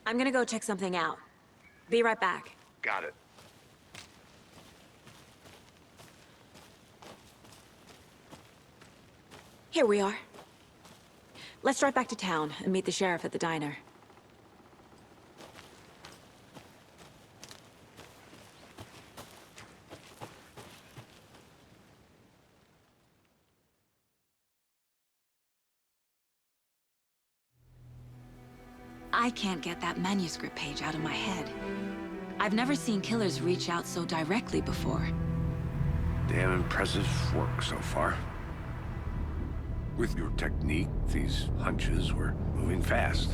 I'm gonna go check something out. Be right back. Got it. Here we are. Let's drive back to town and meet the sheriff at the diner. I can't get that manuscript page out of my head. I've never seen killers reach out so directly before. Damn impressive work so far. With your technique, these hunches were moving fast.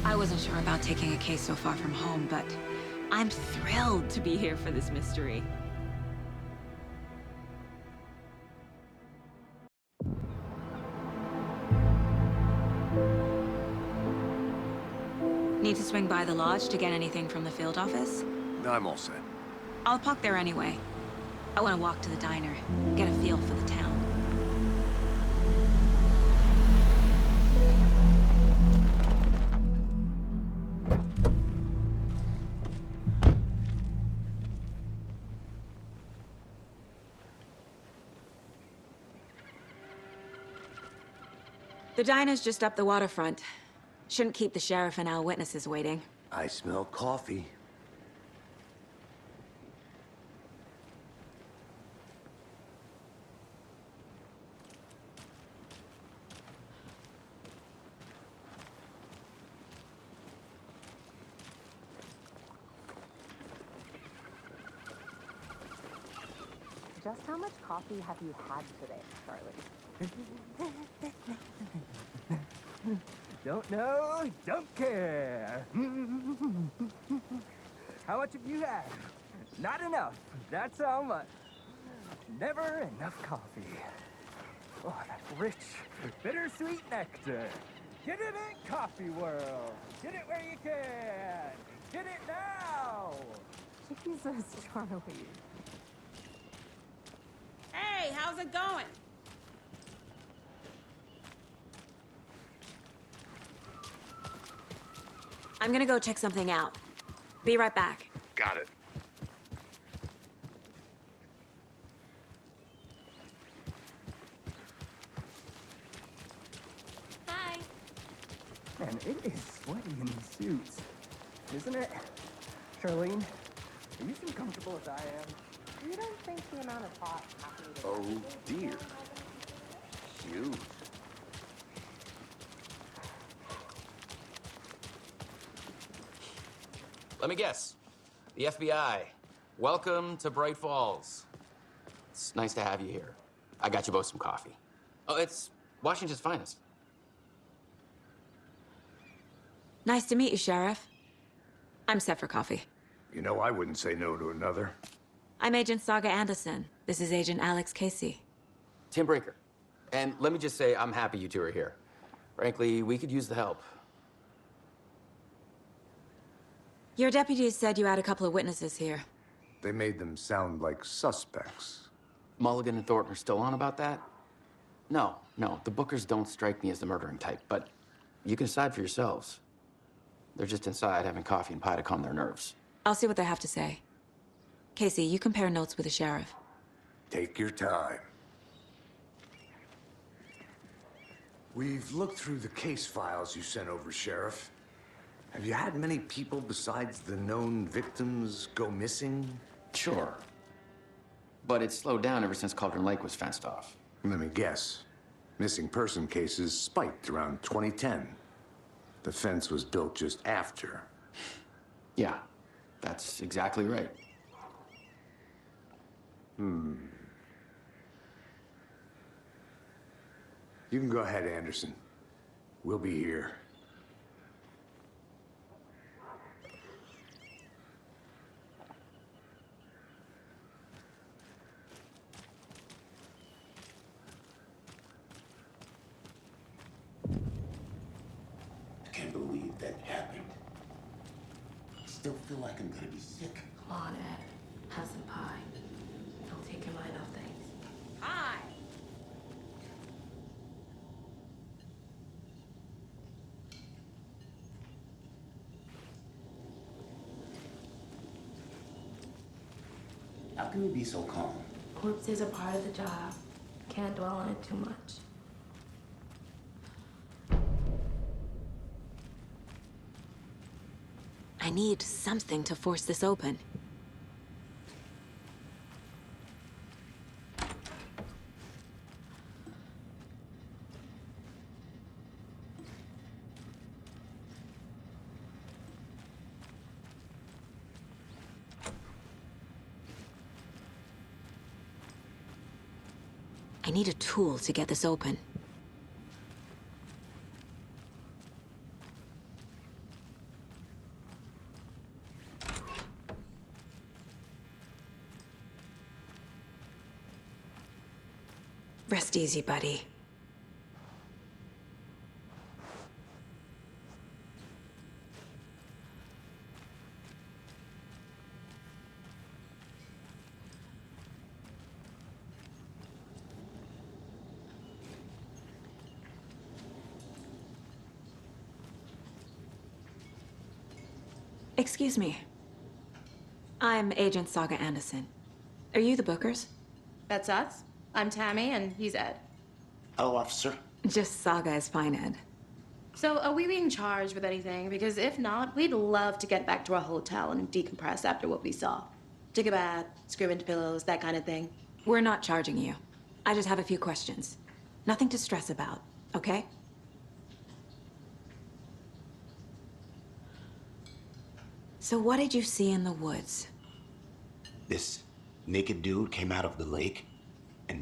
I wasn't sure about taking a case so far from home, but I'm thrilled to be here for this mystery. Need to swing by the lodge to get anything from the field office? No, I'm all set. I'll park there anyway. I want to walk to the diner, get a feel for the town. The diner's just up the waterfront. Shouldn't keep the sheriff and our witnesses waiting. I smell coffee. Just how much coffee have you had today, Charlie? Don't know, don't care. How much have you had? Not enough. That's how much. Never enough coffee. Oh, that rich, bittersweet nectar. Get it in Coffee World. Get it where you can. Get it now. Jesus, Charlie. Hey, how's it going? I'm gonna go check something out. Be right back. Got it. Hi. Man, it is sweaty in these suits, isn't it? Charlene, are you as comfortable as I am? You don't think the amount of hot coffee... Oh, dear. Huge. Let me guess. The FBI. Welcome to Bright Falls. It's nice to have you here. I got you both some coffee. Oh, it's Washington's finest. Nice to meet you, Sheriff. I'm set for coffee. You know, I wouldn't say no to another. I'm Agent Saga Anderson. This is Agent Alex Casey. Tim Brinker. And let me just say, I'm happy you two are here. Frankly, we could use the help. Your deputies said you had a couple of witnesses here. They made them sound like suspects. Mulligan and Thornton are still on about that? No, the Bookers don't strike me as the murdering type, but you can decide for yourselves. They're just inside having coffee and pie to calm their nerves. I'll see what they have to say. Casey, you compare notes with the sheriff. Take your time. We've looked through the case files you sent over, Sheriff. Have you had many people besides the known victims go missing? Sure. But it's slowed down ever since Cauldron Lake was fenced off. Let me guess. Missing person cases spiked around 2010. The fence was built just after. Yeah, that's exactly right. You can go ahead, Anderson. We'll be here. I can't believe that happened. I still feel like I'm gonna be sick. Come on, Ed. Have some pie. Don't take your mind off things. Hi. How can you be so calm? Corpses are part of the job. Can't dwell on it too much. I need something to force this open. I need a tool to get this open. Rest easy, buddy. Excuse me. I'm Agent Saga Anderson. Are you the Bookers? That's us. I'm Tammy, and he's Ed. Hello, officer. Just Saga is fine, Ed. So, are we being charged with anything? Because if not, we'd love to get back to our hotel and decompress after what we saw. Take a bath, scream into pillows, that kind of thing. We're not charging you. I just have a few questions. Nothing to stress about, okay? So what did you see in the woods? This naked dude came out of the lake, and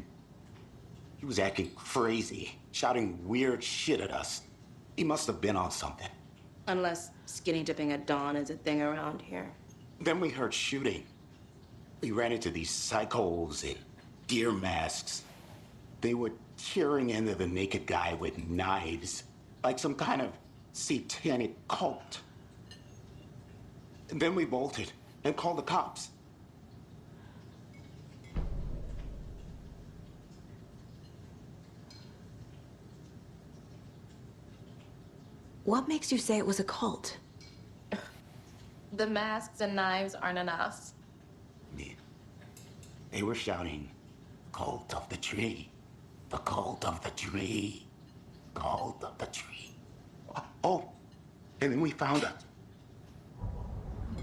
he was acting crazy, shouting weird shit at us. He must have been on something. Unless skinny dipping at dawn is a thing around here. Then we heard shooting. We ran into these psychos in deer masks. They were tearing into the naked guy with knives, like some kind of satanic cult. And then we bolted and called the cops. What makes you say it was a cult? The masks and knives aren't enough. They were shouting, "Cult of the tree, the cult of the tree, cult of the tree." Oh, and then we found out.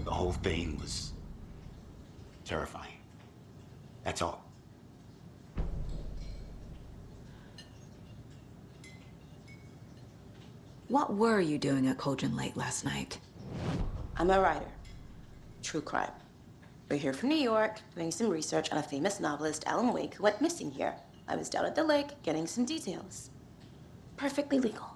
The whole thing was terrifying. That's all. What were you doing at Cauldron Lake last night? I'm a writer. True crime. We're here from New York, doing some research on a famous novelist, Alan Wake, who went missing here. I was down at the lake, getting some details. Perfectly legal.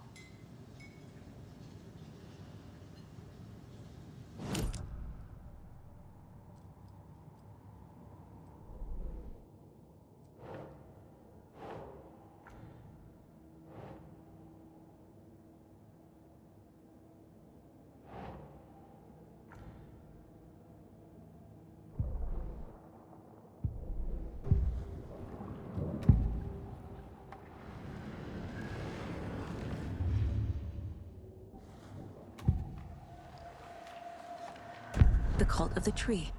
The cult of the tree.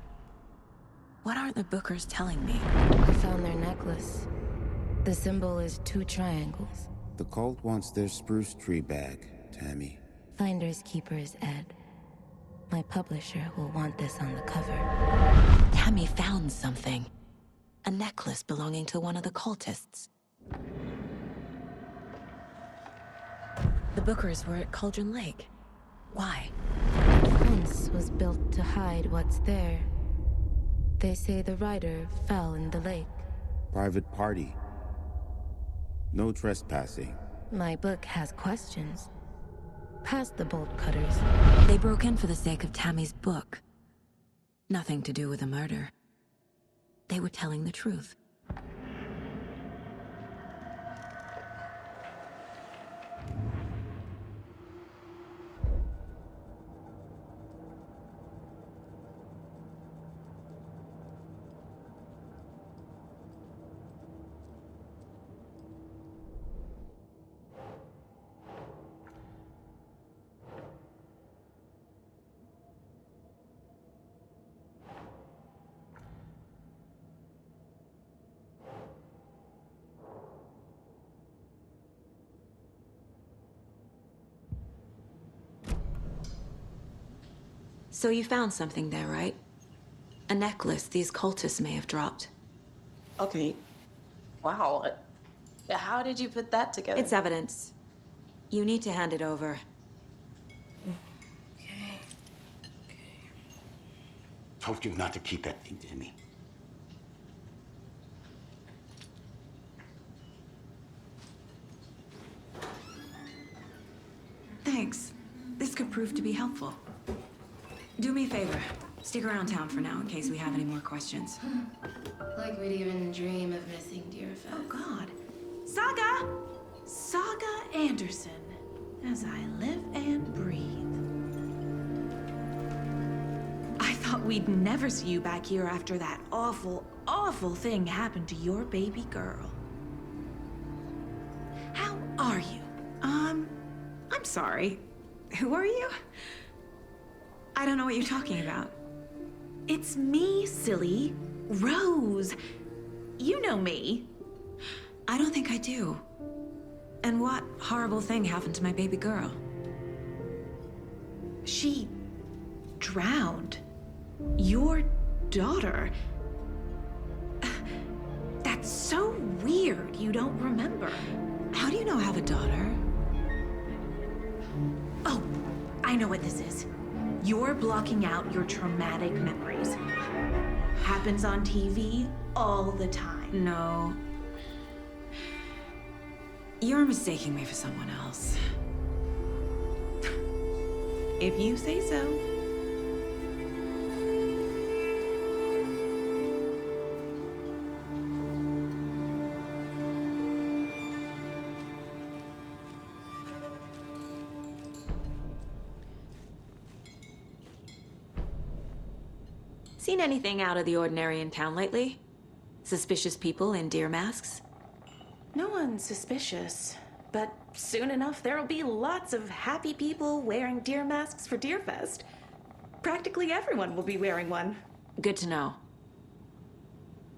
What are the Bookers telling me? I found their necklace. The symbol is 2 triangles. The cult wants their spruce tree back, Tammy. Finders keepers, Ed. My publisher will want this on the cover. Tammy found something. A necklace belonging to one of the cultists. The Bookers were at Cauldron Lake. Why? The fence was built to hide what's there. They say the rider fell in the lake. Private party. No trespassing. My book has questions. Past the bolt cutters. They broke in for the sake of Tammy's book. Nothing to do with a murder. They were telling the truth. So you found something there, right? A necklace these cultists may have dropped. Okay. Wow. How did you put that together? It's evidence. You need to hand it over. Told you not to keep that thing to me. Thanks. This could prove to be helpful. Do me a favor. Stick around town for now in case we have any more questions. Like we'd even dream of missing Deerfest. Oh, God. Saga! Saga Anderson. As I live and breathe. I thought we'd never see you back here after that awful, awful thing happened to your baby girl. How are you? I'm sorry. Who are you? I don't know what you're talking about. It's me, silly. Rose. You know me. I don't think I do. And what horrible thing happened to my baby girl? She drowned. Your daughter. That's so weird you don't remember. How do you know I have a daughter? Oh, I know what this is. You're blocking out your traumatic memories. Happens on TV all the time. No. You're mistaking me for someone else. If you say so. Seen anything out of the ordinary in town lately? Suspicious people in deer masks? No one's suspicious, but soon enough there'll be lots of happy people wearing deer masks for Deerfest. Practically everyone will be wearing one. Good to know.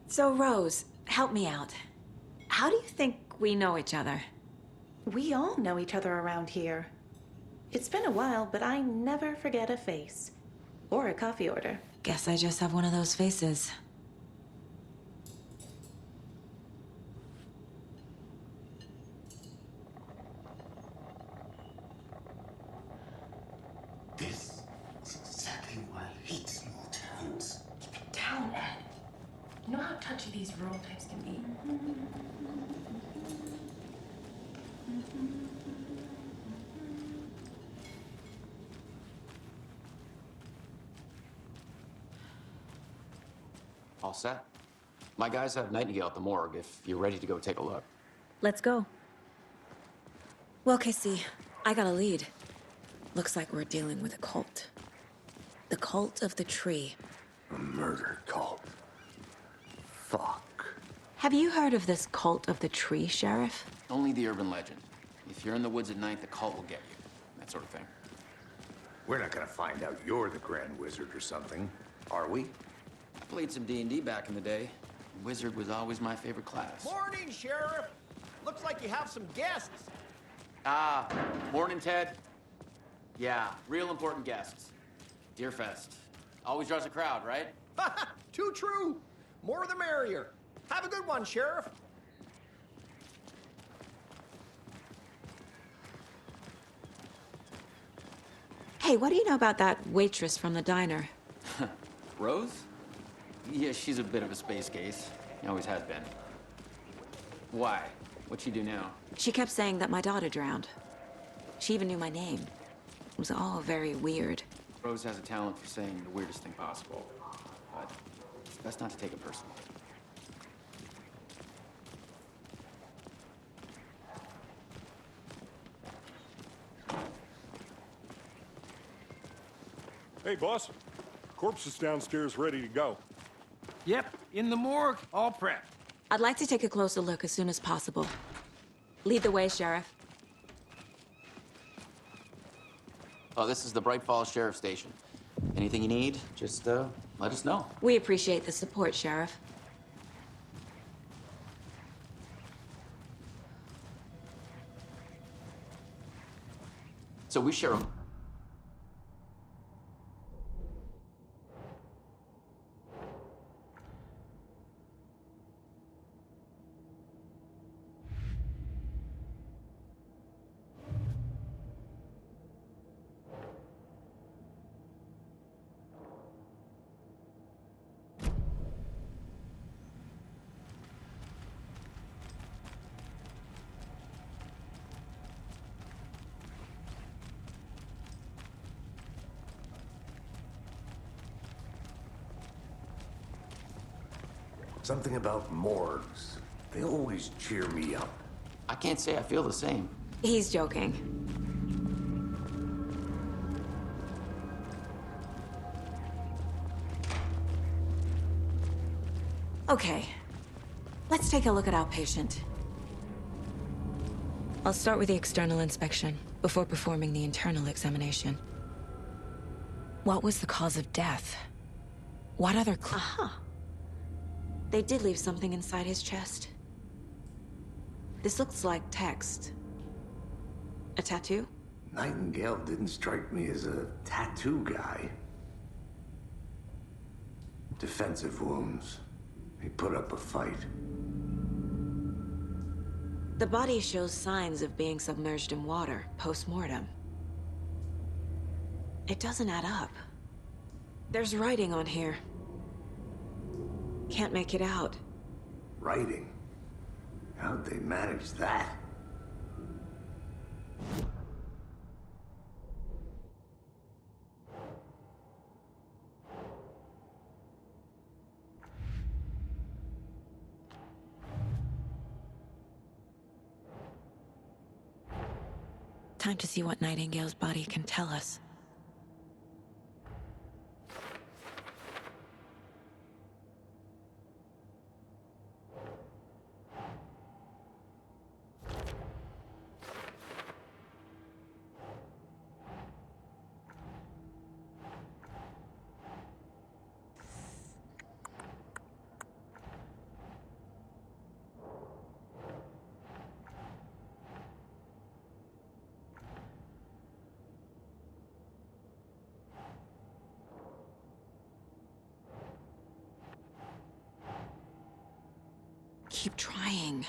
So, Rose, help me out. How do you think we know each other? We all know each other around here. It's been a while, but I never forget a face. Or a coffee order. Guess I just have one of those faces. This is exactly why I hate small towns. Keep it down, Ed. You know how touchy these rural types can be. All set? My guys have Nightingale at the morgue if you're ready to go take a look. Let's go. Well, Casey, I got a lead. Looks like we're dealing with a cult. The cult of the tree. A murder cult. Fuck. Have you heard of this cult of the tree, Sheriff? Only the urban legend. If you're in the woods at night, the cult will get you. That sort of thing. We're not gonna find out you're the Grand Wizard or something, are we? I played some D&D back in the day. Wizard was always my favorite class. Morning, Sheriff. Looks like you have some guests. Morning, Ted. Yeah, real important guests. Deerfest. Always draws a crowd, right? Too true. More the merrier. Have a good one, Sheriff. Hey, what do you know about that waitress from the diner? Rose? Yeah, she's a bit of a space case. Always has been. Why? What'd she do now? She kept saying that my daughter drowned. She even knew my name. It was all very weird. Rose has a talent for saying the weirdest thing possible. But it's best not to take it personally. Hey, boss. Corpse is downstairs ready to go. Yep, in the morgue, all prepped. I'd like to take a closer look as soon as possible. Lead the way, Sheriff. Oh, this is the Bright Falls Sheriff Station. Anything you need, just let us know. We appreciate the support, Sheriff. So we share a... Something about morgues. They always cheer me up. I can't say I feel the same. He's joking. Okay, let's take a look at outpatient. I'll start with the external inspection before performing the internal examination. What was the cause of death? What other Aha! They did leave something inside his chest. This looks like text. A tattoo? Nightingale didn't strike me as a tattoo guy. Defensive wounds. He put up a fight. The body shows signs of being submerged in water post-mortem. It doesn't add up. There's writing on here. Can't make it out. Writing? How'd they manage that? Time to see what Nightingale's body can tell us. Keep trying.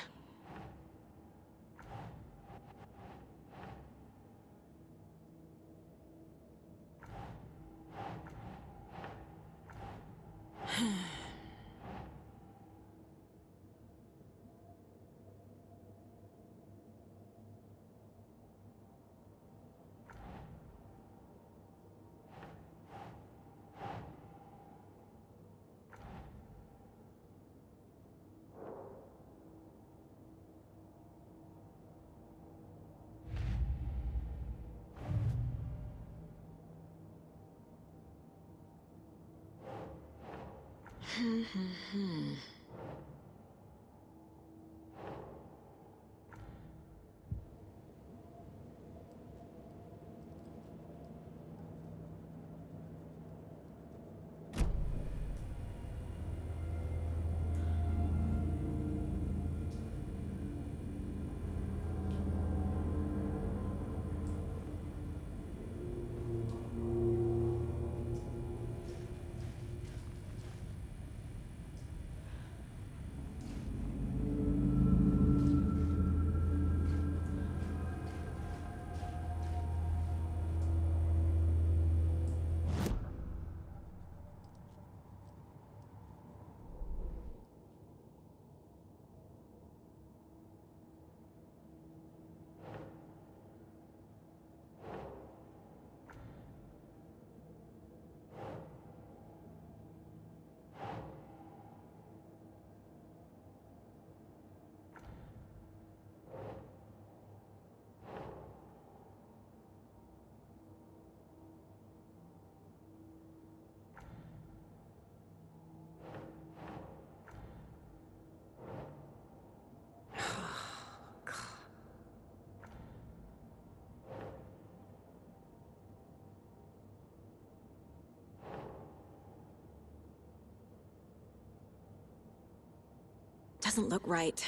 Doesn't look right.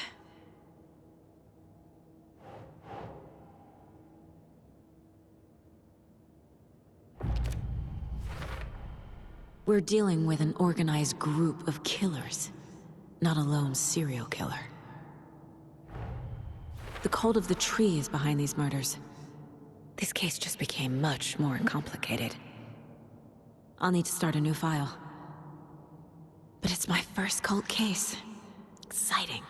We're dealing with an organized group of killers, not a lone serial killer. The cult of the tree is behind these murders. This case just became much more complicated. I'll need to start a new file. But it's my first cult case. Exciting.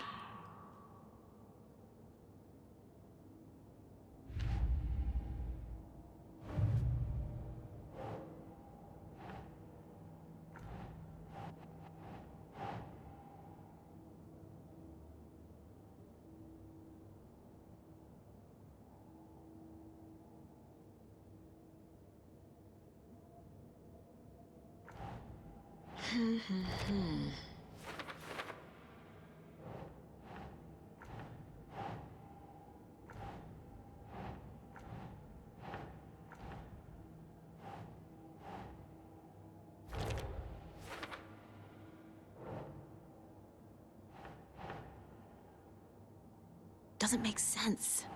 Doesn't make sense.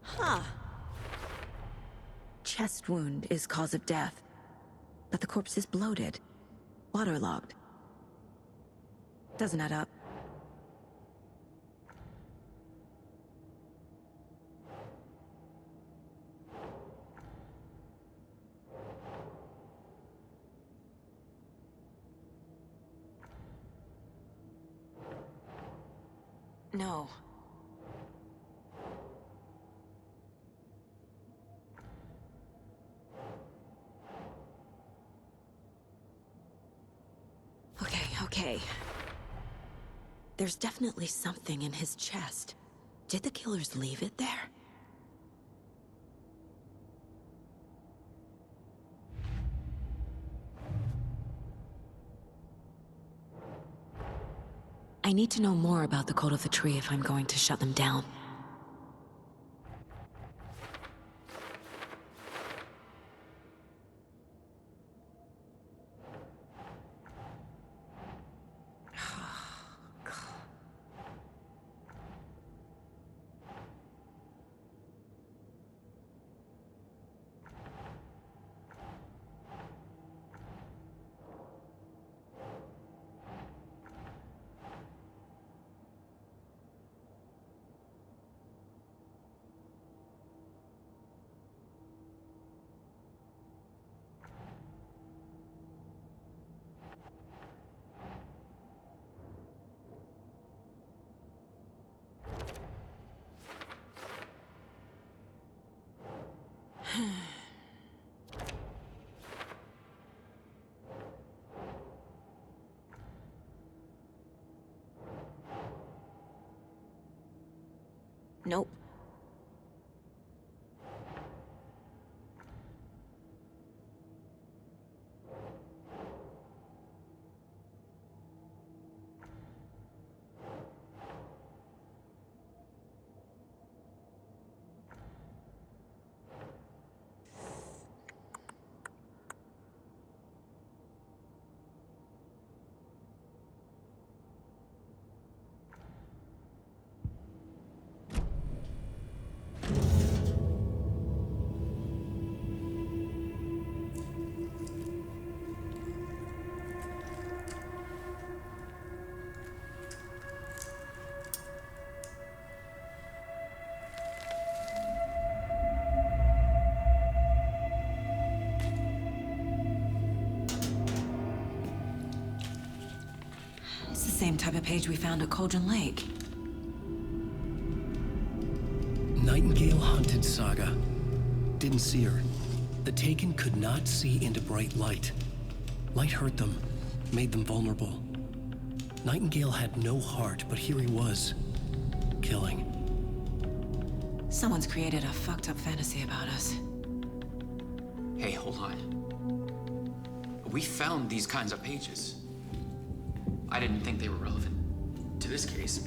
Huh. Chest wound is cause of death, but the corpse is bloated, waterlogged. Doesn't add up. No. Okay. There's definitely something in his chest. Did the killers leave it there? I need to know more about the Cult of the Tree if I'm going to shut them down. Nope. It's the same type of page we found at Cauldron Lake. Nightingale hunted Saga. Didn't see her. The Taken could not see into bright light. Light hurt them, made them vulnerable. Nightingale had no heart, but here he was, killing. Someone's created a fucked up fantasy about us. Hey, hold on. We found these kinds of pages. I didn't think they were relevant to this case.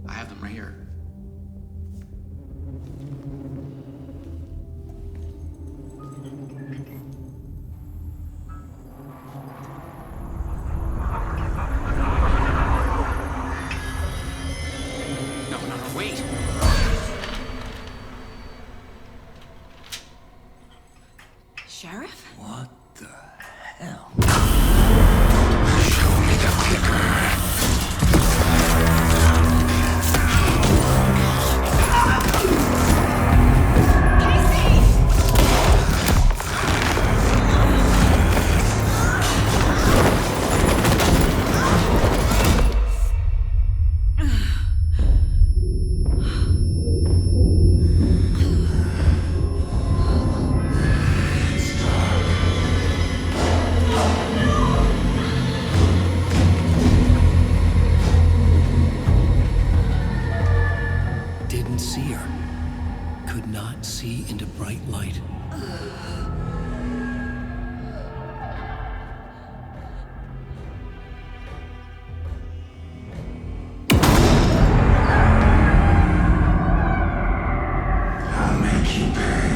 I have them right here. No, wait! Sheriff? What the hell? Show me the clicker. No! bright light. I'll make you pay.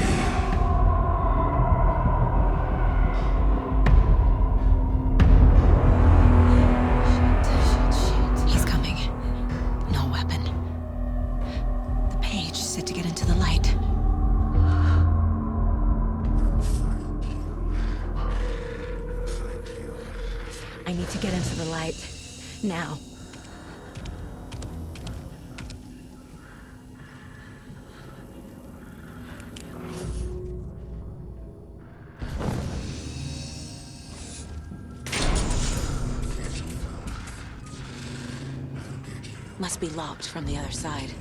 He's coming. No weapon. The page set to get into the light. I need to get into the light. Now. Must be locked from the other side.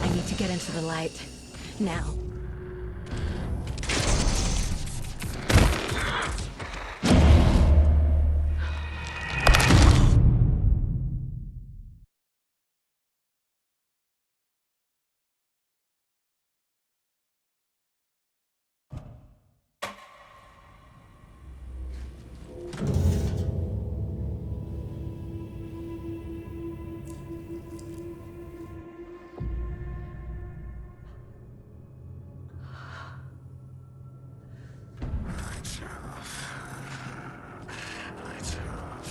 I need to get into the light. Now.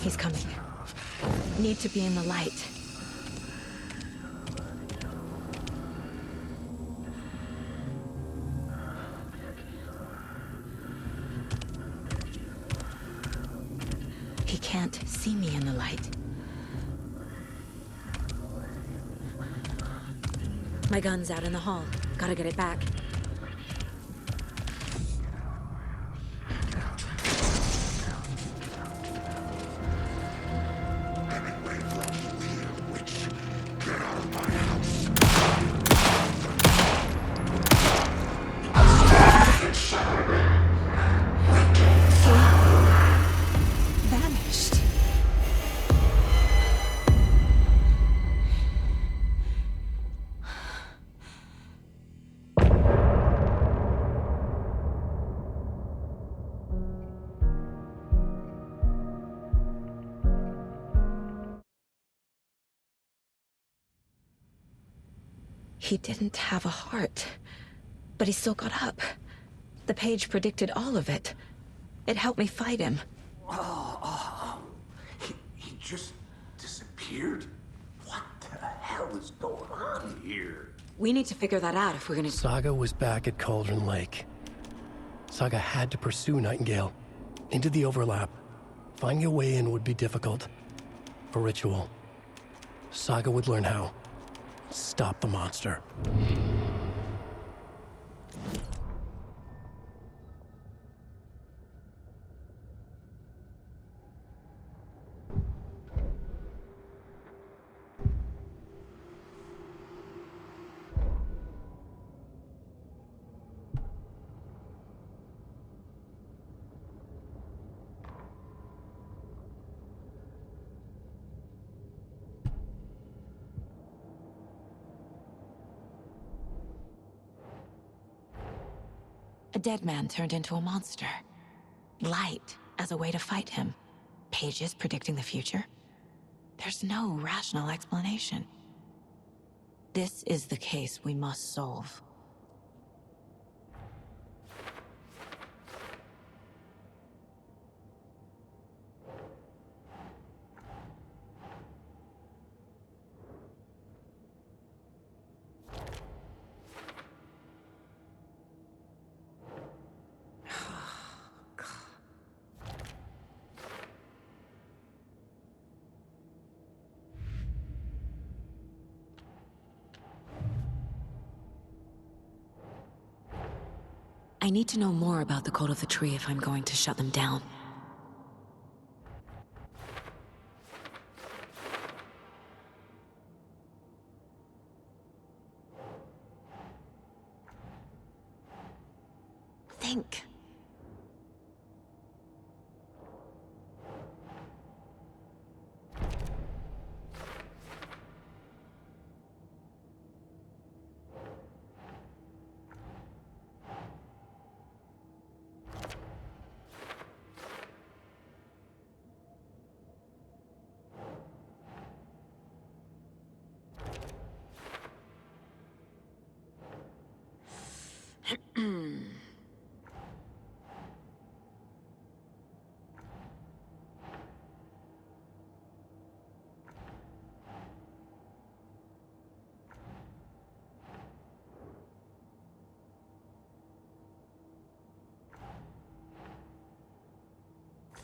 He's coming. Need to be in the light. He can't see me in the light. My gun's out in the hall. Gotta get it back. Vanished. He didn't have a heart, but he still got up. The page predicted all of it. It helped me fight him. He just disappeared? What the hell is going on here? We need to figure that out if we're gonna... Saga was back at Cauldron Lake. Saga had to pursue Nightingale into the overlap. Finding a way in would be difficult. A ritual. Saga would learn how. Stop the monster. A dead man turned into a monster. Light as a way to fight him. Pages predicting the future. There's no rational explanation. This is the case we must solve. I need to know more about the Cult of the Tree if I'm going to shut them down. Think.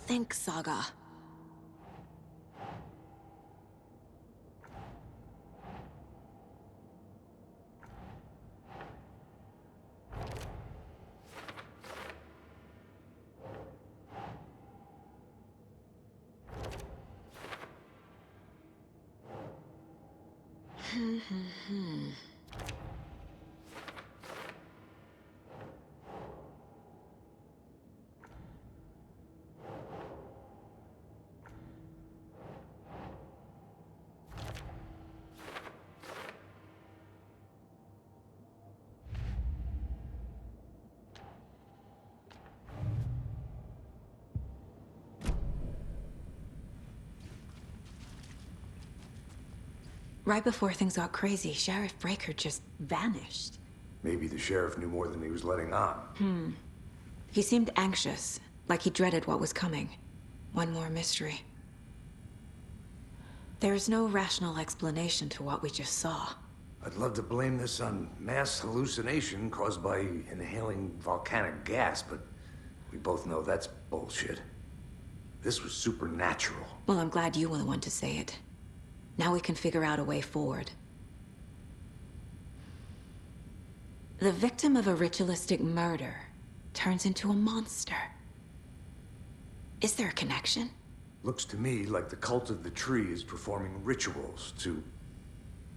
Think, Saga. Right before things got crazy, Sheriff Breaker just vanished. Maybe the sheriff knew more than he was letting on. He seemed anxious, like he dreaded what was coming. One more mystery. There's no rational explanation to what we just saw. I'd love to blame this on mass hallucination caused by inhaling volcanic gas, but we both know that's bullshit. This was supernatural. Well, I'm glad you were the one to say it. Now we can figure out a way forward. The victim of a ritualistic murder turns into a monster. Is there a connection? Looks to me like the Cult of the Tree is performing rituals to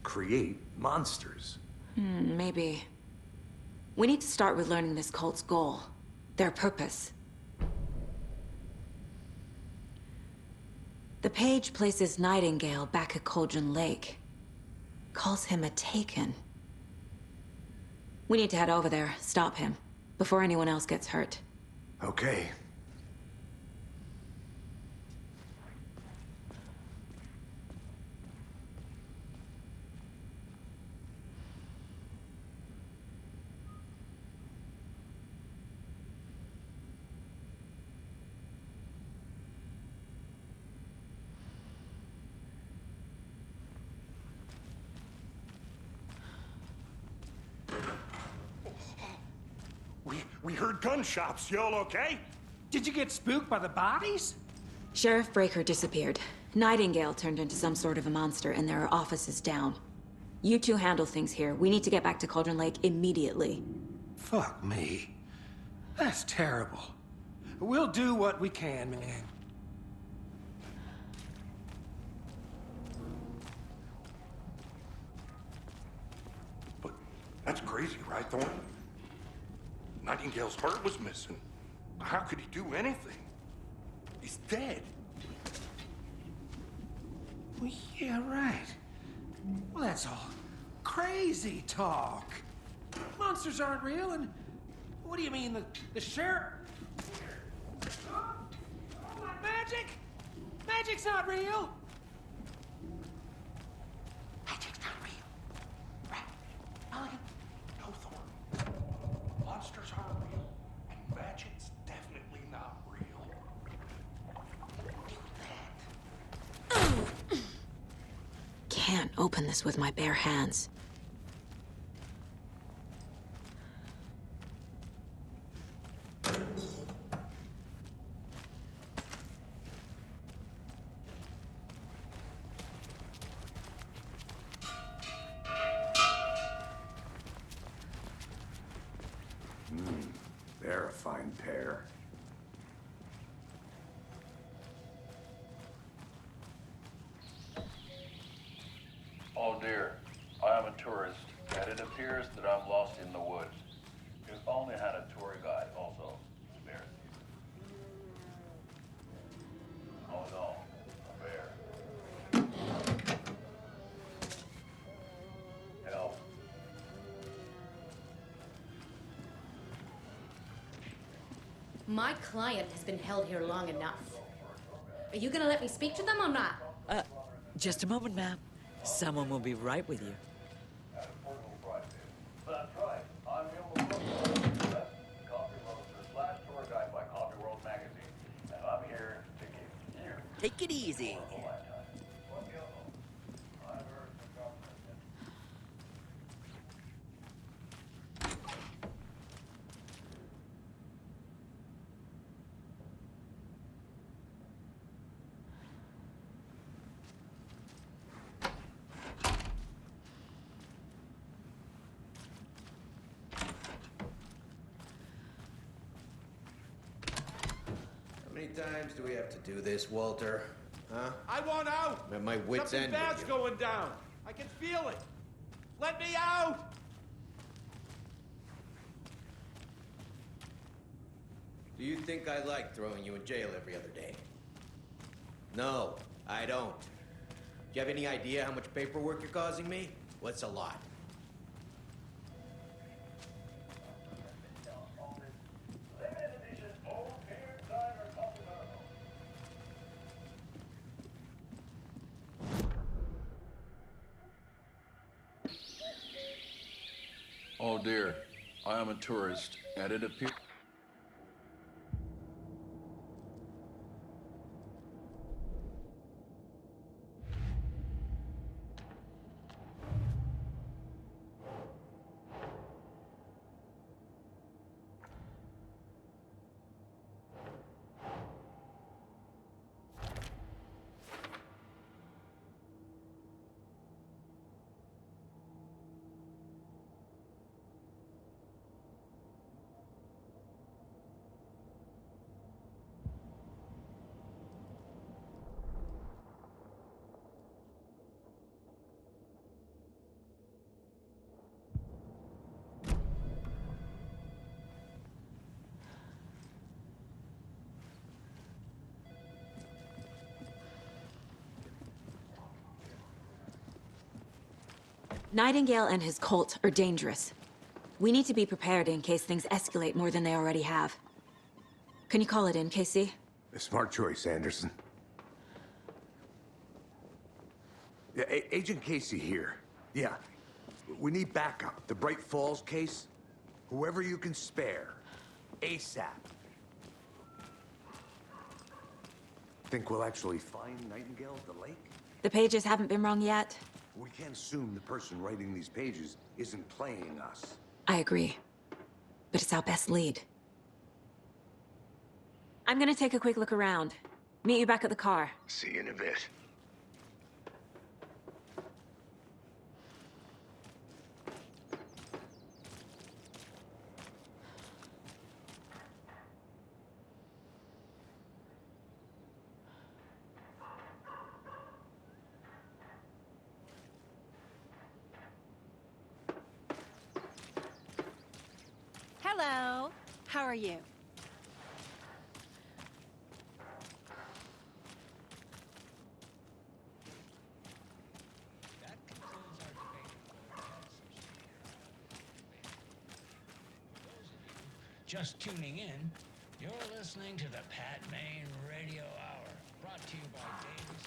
create monsters. Maybe. We need to start with learning this cult's goal, their purpose. The page places Nightingale back at Cauldron Lake. Calls him a Taken. We need to head over there, stop him, before anyone else gets hurt. Okay. We heard gunshots. Y'all okay? Did you get spooked by the bodies? Sheriff Breaker disappeared. Nightingale turned into some sort of a monster, and there are offices down. You two handle things here. We need to get back to Cauldron Lake immediately. Fuck me. That's terrible. We'll do what we can, man. But that's crazy, right, Thornton? Nightingale's heart was missing. How could he do anything? He's dead. Well, yeah, right. Well, that's all crazy talk. Monsters aren't real, and what do you mean, the sheriff? Oh, what, magic? Magic's not real. Magic's not real. Right. Mulligan. No, Thornton. Monsters aren't real, and magic's definitely not real. Can't open this with my bare hands. fine pair. Oh dear, I am a tourist, and it appears that I'm lost in the woods. If only had a tour guide also. Bear. Oh no, a bear. Help. My client has been held here long enough. Are you gonna let me speak to them or not? Just a moment, ma'am. Someone will be right with you. That's right, I'm Neil LaRosa, Coffee Roasters last tour guide by Coffee World magazine, and I'm here to give you. Take it easy. How many times do we have to do this, Walter? Huh? I want out! I'm at my wit's Something end with bad's you. going down. I can feel it. Let me out! Do you think I like throwing you in jail every other day? No, I don't. Do you have any idea how much paperwork you're causing me? What's a lot? Oh dear, I am a tourist, and it appears. Nightingale and his cult are dangerous. We need to be prepared in case things escalate more than they already have. Can you call it in, Casey? A smart choice, Anderson. Yeah, Agent Casey here. Yeah. We need backup. The Bright Falls case. Whoever you can spare. ASAP. Think we'll actually find Nightingale at the lake? The pages haven't been wrong yet. We can't assume the person writing these pages isn't playing us. I agree. But it's our best lead. I'm gonna take a quick look around. Meet you back at the car. See you in a bit. Hello. How are you? Just tuning in, you're listening to the Pat Maine Radio Hour, brought to you by Davis.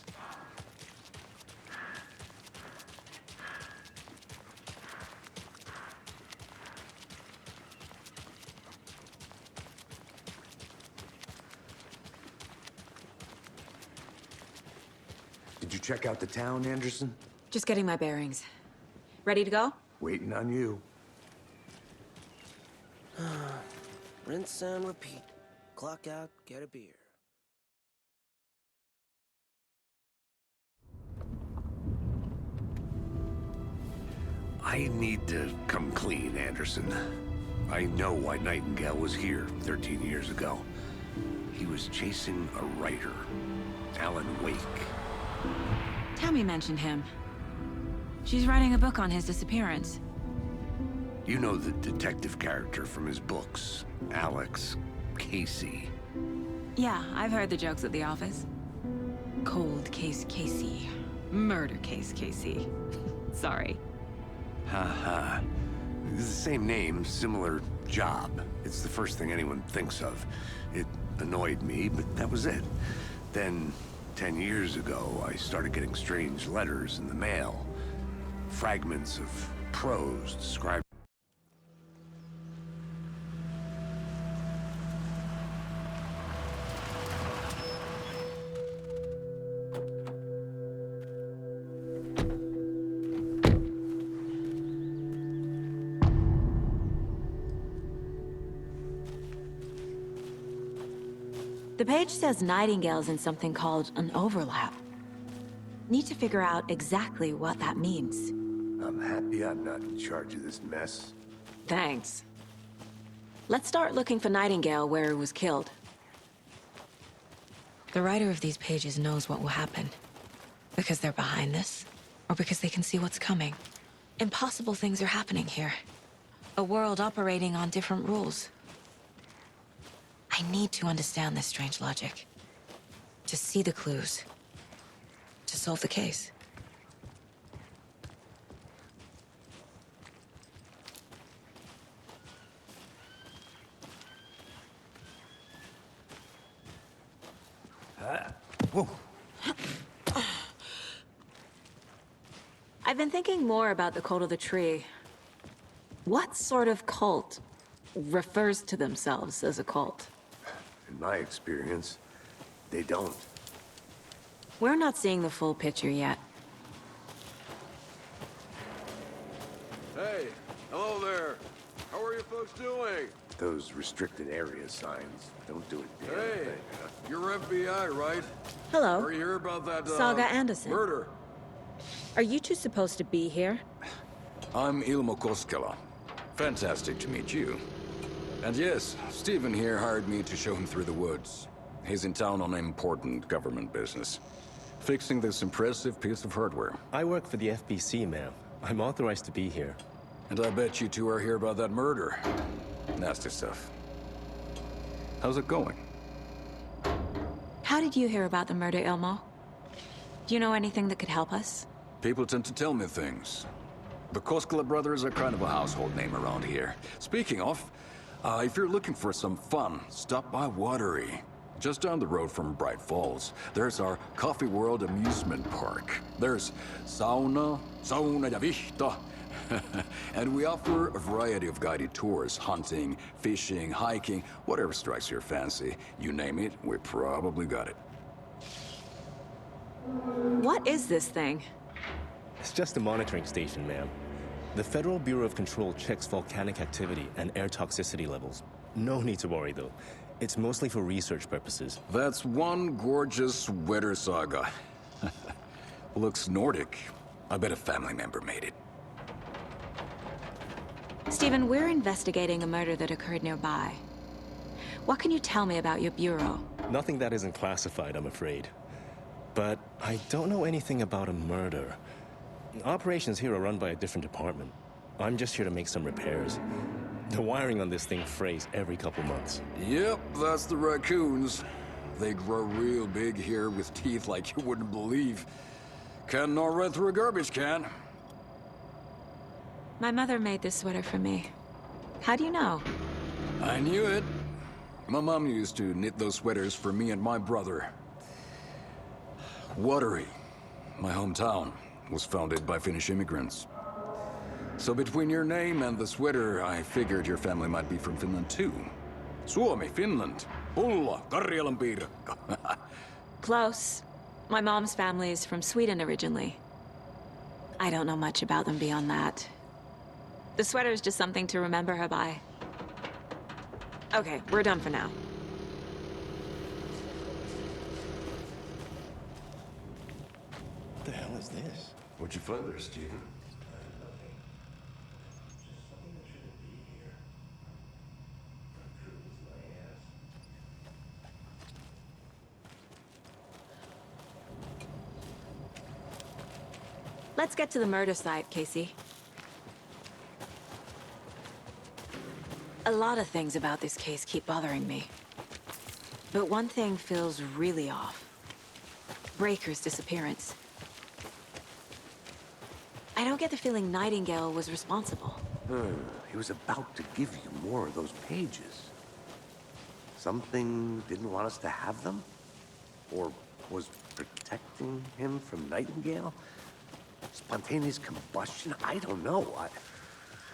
Did you check out the town, Anderson? Just getting my bearings. Ready to go? Waiting on you. Rinse and repeat. Clock out, get a beer. I need to come clean, Anderson. I know why Nightingale was here 13 years ago. He was chasing a writer, Alan Wake. Tammy mentioned him. She's writing a book on his disappearance. You know the detective character from his books, Alex Casey. Yeah, I've heard the jokes at the office. Cold case Casey. Murder case Casey. Sorry. Haha. It's the same name, similar job. It's the first thing anyone thinks of. It annoyed me, but that was it. Then, 10 years ago, I started getting strange letters in the mail. Fragments of prose described. The page says Nightingale's in something called an overlap. Need to figure out exactly what that means. I'm happy I'm not in charge of this mess. Thanks. Let's start looking for Nightingale where he was killed. The writer of these pages knows what will happen. Because they're behind this, or because they can see what's coming. Impossible things are happening here. A world operating on different rules. I need to understand this strange logic. To see the clues. To solve the case. Whoa. I've been thinking more about the cult of the tree. What sort of cult refers to themselves as a cult? In my experience, they don't. We're not seeing the full picture yet. Hey, hello there. How are you folks doing? Those restricted area signs don't do a damn Hey, thing, huh? you're FBI, right? Hello. Are you here about that, Saga Anderson. murder? Are you two supposed to be here? I'm Ilmo Koskela. Fantastic to meet you. And yes, Stephen here hired me to show him through the woods. He's in town on important government business. Fixing this impressive piece of hardware. I work for the FBC, ma'am. I'm authorized to be here. And I bet you two are here about that murder. Nasty stuff. How's it going? How did you hear about the murder, Ilmo? Do you know anything that could help us? People tend to tell me things. The Koskela brothers are kind of a household name around here. Speaking of, if you're looking for some fun, stop by Watery. Just down the road from Bright Falls, there's our Coffee World amusement park. There's sauna ja vihta. And we offer a variety of guided tours, hunting, fishing, hiking, whatever strikes your fancy. You name it, we probably got it. What is this thing? It's just a monitoring station, ma'am. The Federal Bureau of Control checks volcanic activity and air toxicity levels. No need to worry, though. It's mostly for research purposes. That's one gorgeous weather saga. Looks Nordic. I bet a family member made it. Stephen, we're investigating a murder that occurred nearby. What can you tell me about your bureau? Nothing that isn't classified, I'm afraid. But I don't know anything about a murder. Operations here are run by a different department. I'm just here to make some repairs. The wiring on this thing frays every couple months. Yep, that's the raccoons. They grow real big here with teeth like you wouldn't believe. Can't gnaw right through a garbage can. My mother made this sweater for me. How do you know? I knew it. My mom used to knit those sweaters for me and my brother. Watery, my hometown, was founded by Finnish immigrants. So between your name and the sweater, I figured your family might be from Finland too. Suomi, Finland. Pulla, Karjalanpiirakka. Close. My mom's family is from Sweden originally. I don't know much about them beyond that. The sweater is just something to remember her by. Okay, we're done for now. What the hell is this? What'd you find there, Stephen? Let's get to the murder site, Casey. A lot of things about this case keep bothering me. But one thing feels really off. Breaker's disappearance. I don't get the feeling Nightingale was responsible. He was about to give you more of those pages. Something didn't want us to have them? Or was protecting him from Nightingale? Spontaneous combustion? I don't know.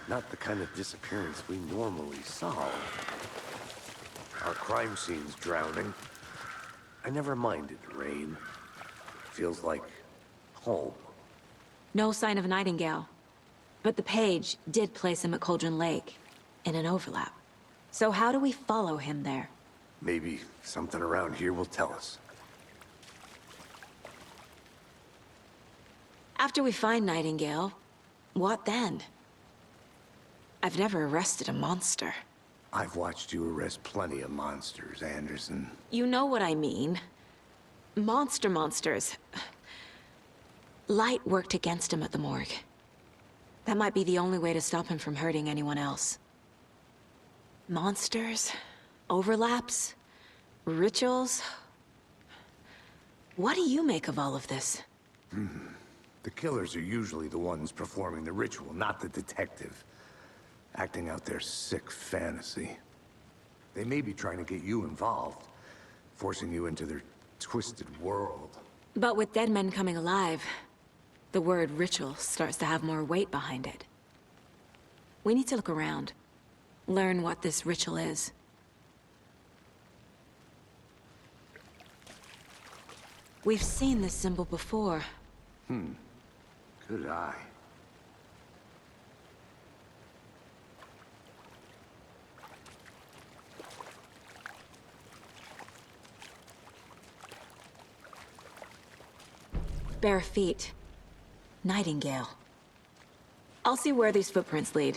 Not the kind of disappearance we normally solve. Our crime scene's drowning. I never minded rain. Feels like home. No sign of Nightingale. But the page did place him at Cauldron Lake, in an overlap. So how do we follow him there? Maybe something around here will tell us. After we find Nightingale, what then? I've never arrested a monster. I've watched you arrest plenty of monsters, Anderson. You know what I mean. Monsters. Light worked against him at the morgue. That might be the only way to stop him from hurting anyone else. Monsters? Overlaps? Rituals? What do you make of all of this? The killers are usually the ones performing the ritual, not the detective. Acting out their sick fantasy. They may be trying to get you involved, forcing you into their twisted world. But with dead men coming alive, the word ritual starts to have more weight behind it. We need to look around. Learn what this ritual is. We've seen this symbol before. Good eye. Bare feet. Nightingale. I'll see where these footprints lead.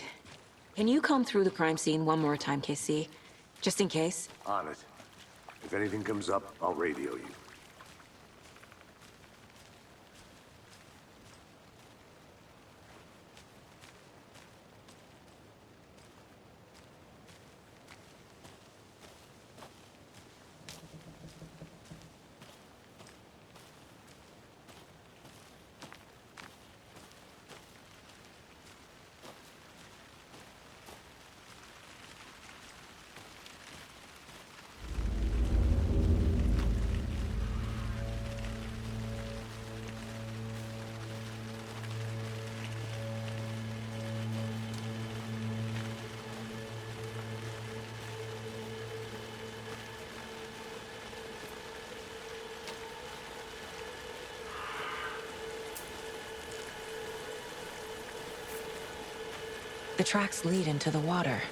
Can you comb through the crime scene one more time, KC? Just in case? On it. If anything comes up, I'll radio you. The tracks lead into the water.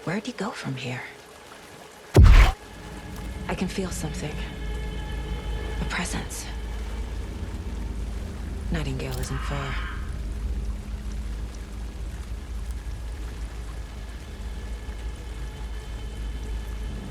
Where'd he go from here? I can feel something. A presence. Nightingale isn't far.